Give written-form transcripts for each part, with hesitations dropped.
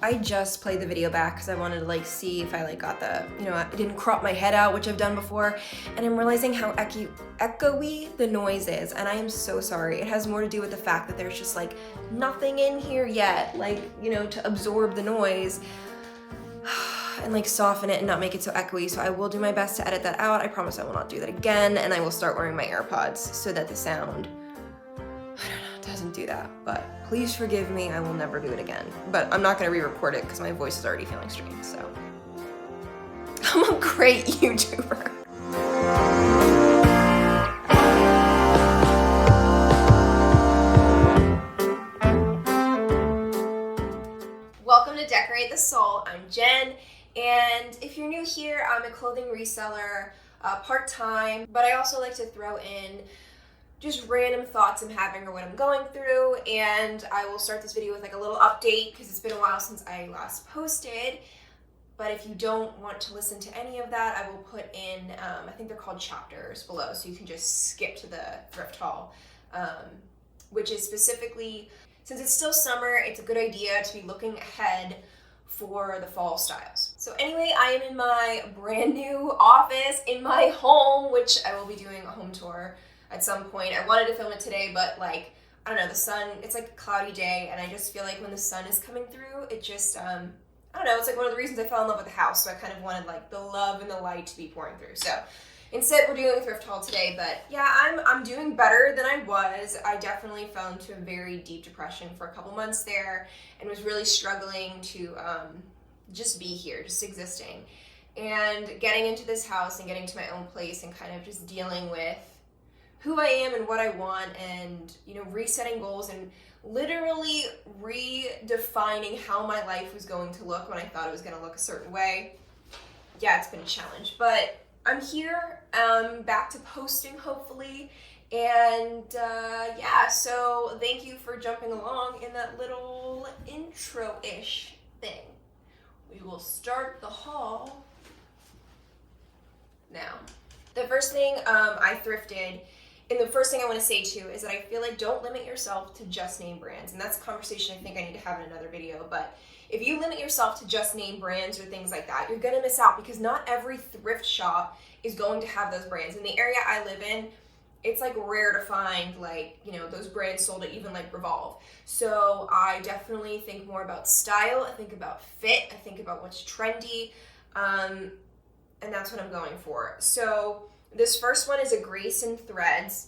I just played the video back because I wanted to like see if I like got the, I didn't crop my head out, which I've done before, and I'm realizing how echoey the noise is, and I am so sorry. It has more to do with the fact that there's just like nothing in here yet, like, to absorb the noise and like soften it and not make it so echoey. So I will do my best to edit that out. I promise I will not do that again, and I will start wearing my AirPods so that the sound, doesn't do that. But please forgive me, I will never do it again. But I'm not gonna re-record it because my voice is already feeling strange, so. I'm a great YouTuber. Welcome to Decorate the Soul. I'm Jen, and if you're new here, I'm a clothing reseller, part-time, but I also like to throw in just random thoughts I'm having or what I'm going through, and I will start this video with like a little update because it's been a while since I last posted. But if you don't want to listen to any of that, I will put in, I think they're called chapters below, so you can just skip to the thrift haul, which is specifically, since it's still summer, it's a good idea to be looking ahead for the fall styles. So anyway, I am in my brand new office in my home, which I will be doing a home tour at some point. I wanted to film it today, but like, I don't know, the sun, it's like a cloudy day, and I just feel like when the sun is coming through, it just, I don't know, it's like one of the reasons I fell in love with the house, so I kind of wanted like the love and the light to be pouring through. So instead, we're doing a thrift haul today, but yeah, I'm doing better than I was. I definitely fell into a very deep depression for a couple months there, and was really struggling to just be here, just existing. And getting into this house and getting to my own place and kind of just dealing with who I am and what I want, and resetting goals and literally redefining how my life was going to look when I thought it was going to look a certain way. Yeah, it's been a challenge, but I'm here, back to posting hopefully, and yeah, so thank you for jumping along in that little intro-ish thing. We will start the haul now. The first thing I thrifted, and the first thing I want to say too is that I feel like don't limit yourself to just name brands, and that's a conversation I think I need to have in another video. But if you limit yourself to just name brands or things like that, you're gonna miss out, because not every thrift shop is going to have those brands. In the area I live in, it's like rare to find like those brands sold at even like Revolve. So I definitely think more about style, I think about fit, I think about what's trendy, and that's what I'm going for. So this first one is a Grace in Threads,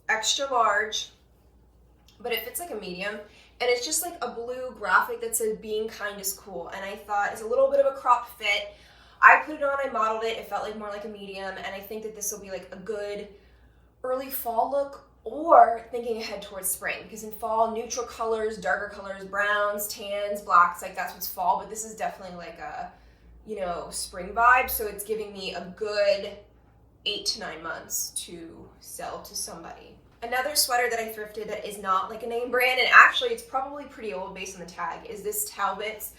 extra large, but it fits like a medium, and it's just like a blue graphic that says being kind is cool, and I thought it's a little bit of a crop fit. I put it on, I modeled it, it felt like more like a medium, and I think that this will be like a good early fall look, or thinking ahead towards spring, because in fall, neutral colors, darker colors, browns, tans, blacks, like that's what's fall, but this is definitely like a, spring vibe, so it's giving me a good 8 to 9 months to sell to somebody. Another sweater that I thrifted that is not like a name brand, and actually it's probably pretty old based on the tag, is this Talbot's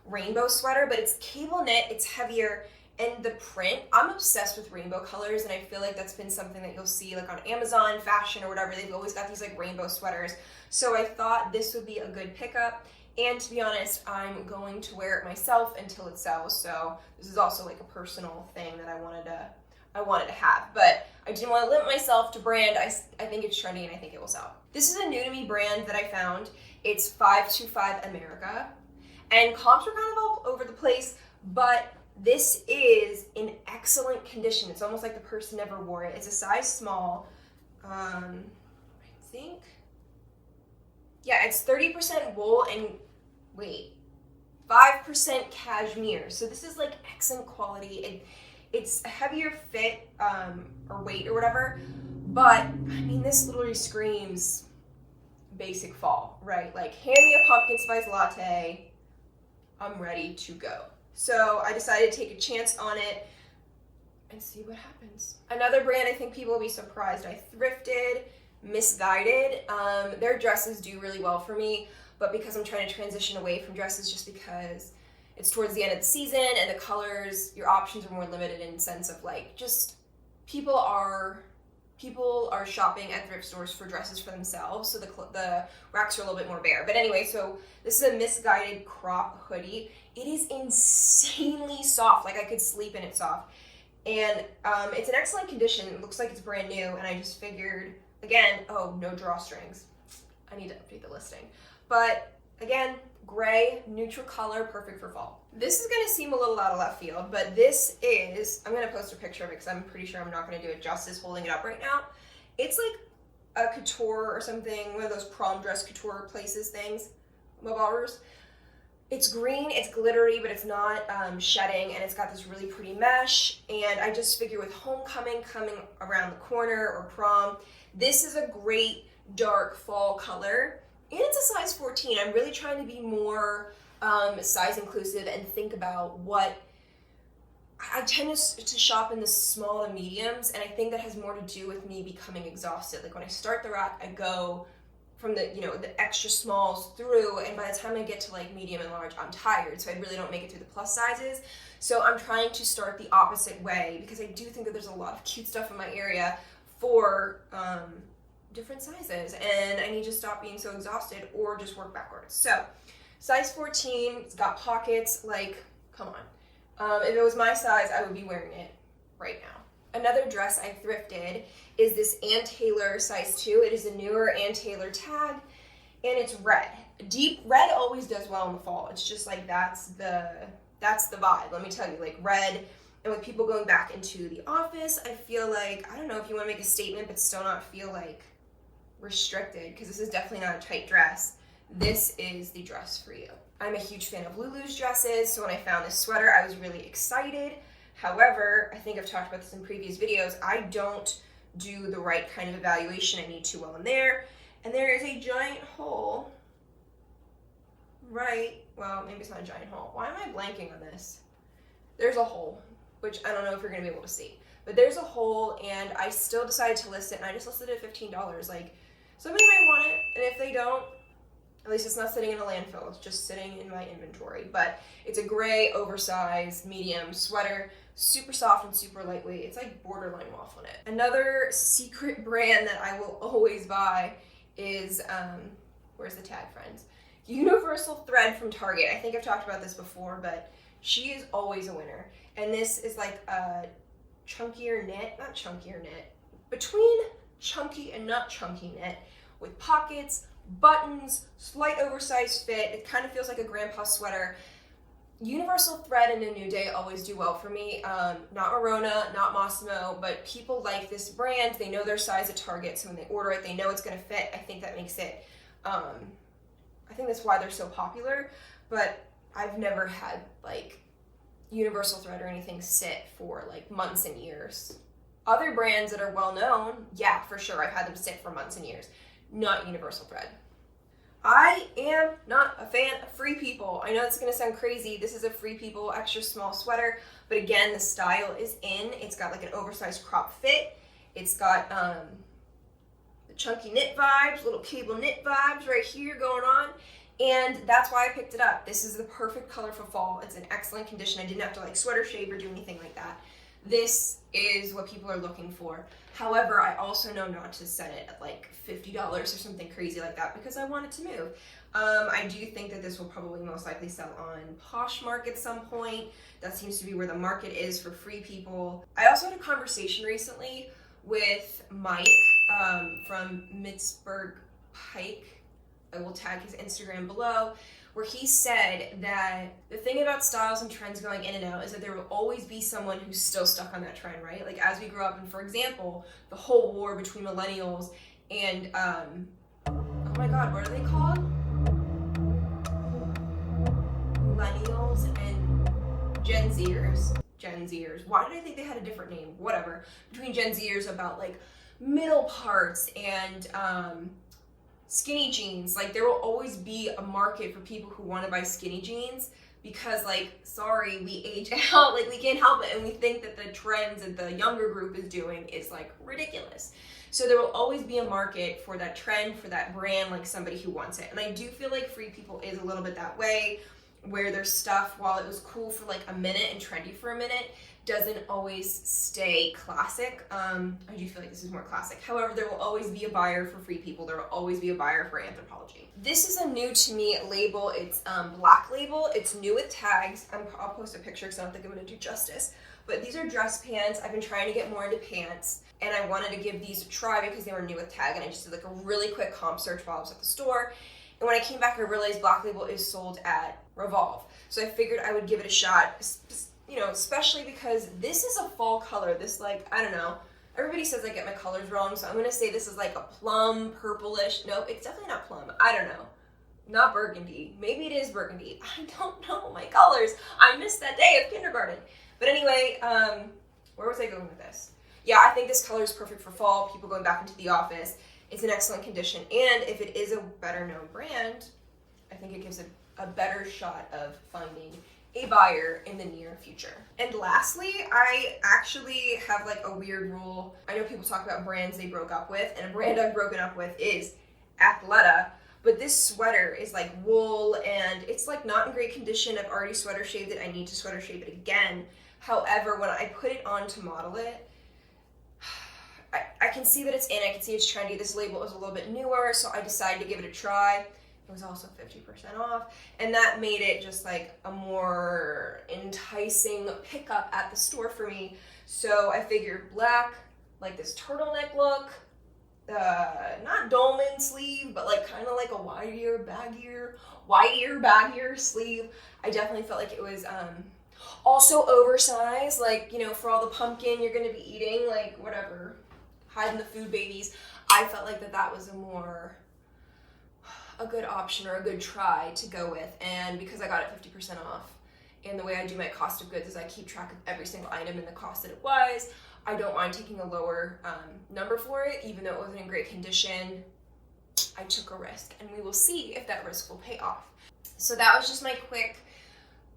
rainbow sweater, but it's cable knit, it's heavier, and the print, I'm obsessed with rainbow colors, and I feel like that's been something that you'll see like on Amazon, fashion, or whatever. They've always got these like rainbow sweaters, so I thought this would be a good pickup. And to be honest, I'm going to wear it myself until it sells, so this is also like a personal thing that I wanted to have, but I didn't want to limit myself to brand. I think it's trendy, and I think it will sell. This is a new to me brand that I found. It's 525 America, and comps are kind of all over the place, but this is in excellent condition. It's almost like the person never wore it. It's a size small. I think, yeah, it's 30% wool and 5% cashmere. So this is like excellent quality. It's a heavier fit or weight or whatever, but I mean, this literally screams basic fall, right? Like, hand me a pumpkin spice latte, I'm ready to go. So I decided to take a chance on it and see what happens. Another brand I think people will be surprised I thrifted, Misguided. Their dresses do really well for me, but because I'm trying to transition away from dresses, just because it's towards the end of the season and the colors, your options are more limited in the sense of like, just people are people are shopping at thrift stores for dresses for themselves, so the racks are a little bit more bare. But anyway, so this is a misguided crop hoodie. It is insanely soft, like I could sleep in it soft. And it's in excellent condition. It looks like it's brand new, and I just figured, again, oh, no drawstrings. I need to update the listing. But again, gray, neutral color, perfect for fall. This is gonna seem a little out of left field, but this is, I'm gonna post a picture of it because I'm pretty sure I'm not gonna do it justice holding it up right now. It's like a couture or something, one of those prom dress couture places things, Mobars. It's green, it's glittery, but it's not shedding, and it's got this really pretty mesh. And I just figure with homecoming coming around the corner or prom, this is a great dark fall color. And it's a size 14. I'm really trying to be more size inclusive and think about what I tend to shop in the small to mediums, and I think that has more to do with me becoming exhausted. Like when I start the rack, I go from the, the extra smalls through, and by the time I get to like medium and large, I'm tired, so I really don't make it through the plus sizes. So I'm trying to start the opposite way, because I do think that there's a lot of cute stuff in my area for different sizes, and I need to stop being so exhausted or just work backwards. So size 14, it's got pockets, like, come on. If it was my size, I would be wearing it right now. Another dress I thrifted is this Ann Taylor size 2. It is a newer Ann Taylor tag, and it's red. Deep red always does well in the fall. It's just like that's the vibe. Let me tell you, like red, and with people going back into the office, I feel like, I don't know if you want to make a statement but still not feel like restricted, because this is definitely not a tight dress. This is the dress for you. I'm a huge fan of Lulu's dresses, so when I found this sweater, I was really excited. However, I think I've talked about this in previous videos, I don't do the right kind of evaluation. I need to well in there, and there is a giant hole well, maybe it's not a giant hole. Why am I blanking on this? There's a hole, which I don't know if you're gonna be able to see, but there's a hole, and I still decided to list it, and I just listed it at $15. Like, somebody might want it, and if they don't, at least it's not sitting in a landfill, it's just sitting in my inventory. But it's a gray, oversized, medium sweater, super soft and super lightweight. It's like borderline waffle knit. Another secret brand that I will always buy is, where's the tag, friends? Universal Thread from Target. I think I've talked about this before, but she is always a winner. And this is like a chunkier knit, not chunkier knit, between chunky and not chunky knit, with pockets, buttons, slight oversized fit. It kind of feels like a grandpa sweater. Universal Thread and A New Day always do well for me. Not Marona, not Massimo, but people like this brand. They know their size at Target, so when they order it, they know it's going to fit. I think that makes it, I think that's why they're so popular, but I've never had like Universal Thread or anything sit for like months and years. Other brands that are well known, yeah, for sure, I've had them sit for months and years. Not Universal Thread. I am not a fan of Free People. I know it's gonna sound crazy. This is a Free People extra small sweater, but again, the style is in. It's got like an oversized crop fit. It's got the chunky knit vibes, little cable knit vibes right here going on. And that's why I picked it up. This is the perfect color for fall. It's in excellent condition. I didn't have to like sweater shave or do anything like that. This is what people are looking for. However, I also know not to set it at like $50 or something crazy like that because I want it to move. I do think that this will probably most likely sell on Poshmark at some point. That seems to be where the market is for Free People. I also had a conversation recently with Mike from Mittsburg Pike. I will tag his Instagram below, where he said that the thing about styles and trends going in and out is that there will always be someone who's still stuck on that trend, right? Like as we grow up, and for example, the whole war between millennials and, oh my God, what are they called? Millennials and Gen Zers? Gen Zers. Why did I think they had a different name? Whatever. Between Gen Zers about like middle parts and, skinny jeans. Like there will always be a market for people who want to buy skinny jeans because like, sorry, we age out, like we can't help it, and we think that the trends that the younger group is doing is like ridiculous. So there will always be a market for that trend, for that brand, like somebody who wants it. And I do feel like Free People is a little bit that way. where their stuff, while it was cool for like a minute and trendy for a minute, doesn't always stay classic. I do feel like this is more classic. However, there will always be a buyer for Free People. There will always be a buyer for Anthropologie. This is a new to me label. It's Black Label. It's new with tags. I'll post a picture because I don't think I'm going to do justice. But these are dress pants. I've been trying to get more into pants, and I wanted to give these a try because they were new with tag, and I just did like a really quick comp search while I was at the store. And when I came back, I realized Black Label is sold at Revolve. So I figured I would give it a shot, you know, especially because this is a fall color. This, like, I don't know. Everybody says I get my colors wrong, so I'm going to say this is like a plum, purplish. Nope, it's definitely not plum. I don't know. Not burgundy. Maybe it is burgundy. I don't know my colors. I missed that day of kindergarten. But anyway, where was I going with this? Yeah, I think this color is perfect for fall, people going back into the office. It's in excellent condition, and if it is a better known brand, I think it gives a better shot of finding a buyer in the near future. And lastly, I actually have like a weird rule. I know people talk about brands they broke up with, and a brand I've broken up with is Athleta, but this sweater is like wool, and it's like not in great condition. I've already sweater shaved it. I need to sweater shave it again. However, when I put it on to model it, I can see that it's in, I can see it's trendy. This label is a little bit newer, so I decided to give it a try. It was also 50% off, and that made it just like a more enticing pickup at the store for me. So I figured black, like this turtleneck look, not dolman sleeve, but like kind of like a wider, baggier sleeve. I definitely felt like it was also oversized, like, you know, for all the pumpkin you're gonna be eating, like whatever, hiding the food babies. I felt like that was a good option or a good try to go with, and because I got it 50% off, and the way I do my cost of goods is I keep track of every single item and the cost that it was, I don't mind taking a lower number for it, even though it wasn't in great condition. I took a risk, and we will see if that risk will pay off. So that was just my quick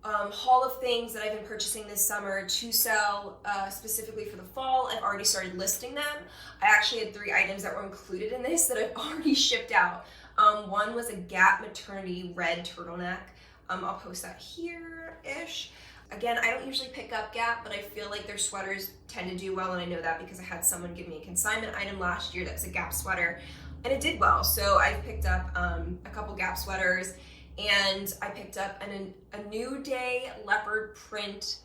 haul of things that I've been purchasing this summer to sell specifically for the fall. I've already started listing them. I actually had 3 items that were included in this that I've already shipped out. One was a Gap maternity red turtleneck. I'll post that here-ish. Again, I don't usually pick up Gap, but I feel like their sweaters tend to do well, and I know that because I had someone give me a consignment item last year that was a Gap sweater, and it did well. So I picked up a couple Gap sweaters, and I picked up a New Day leopard print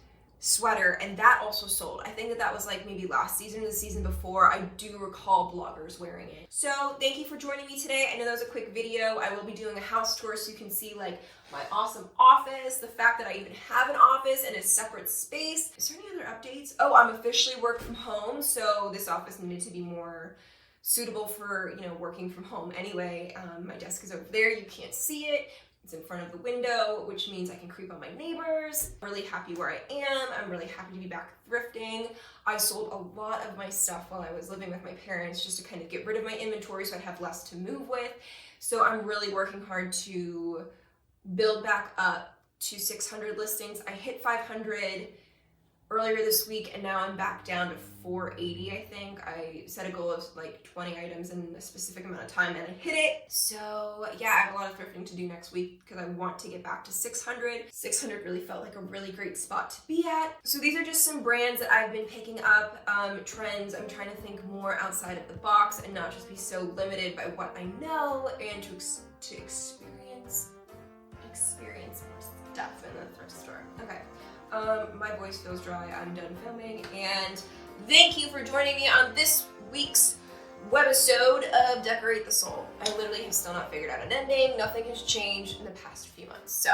sweater, and that also sold. I think that was like maybe last season or the season before. I do recall bloggers wearing it. So thank you for joining me today. I know that was a quick video. I will be doing a house tour so you can see like my awesome office, the fact that I even have an office and a separate space. Is there any other updates? Oh, I'm officially work from home, so this office needed to be more suitable for, you know, working from home anyway. My desk is over there. You can't see it. It's in front of the window, which means I can creep on my neighbors. I'm really happy where I am. I'm really happy to be back thrifting. I sold a lot of my stuff while I was living with my parents just to kind of get rid of my inventory so I'd have less to move with. So I'm really working hard to build back up to 600 listings. I hit 500 earlier this week, and now I'm back down to 480, I think. I set a goal of like 20 items in a specific amount of time, and I hit it. So yeah, I have a lot of thrifting to do next week because I want to get back to 600. 600 really felt like a really great spot to be at. So these are just some brands that I've been picking up, trends. I'm trying to think more outside of the box and not just be so limited by what I know, and to experience more stuff in the thrift store. Okay. My voice feels dry. I'm done filming, and thank you for joining me on this week's webisode of Decorate the Soul. I literally have still not figured out an ending. Nothing has changed in the past few months, so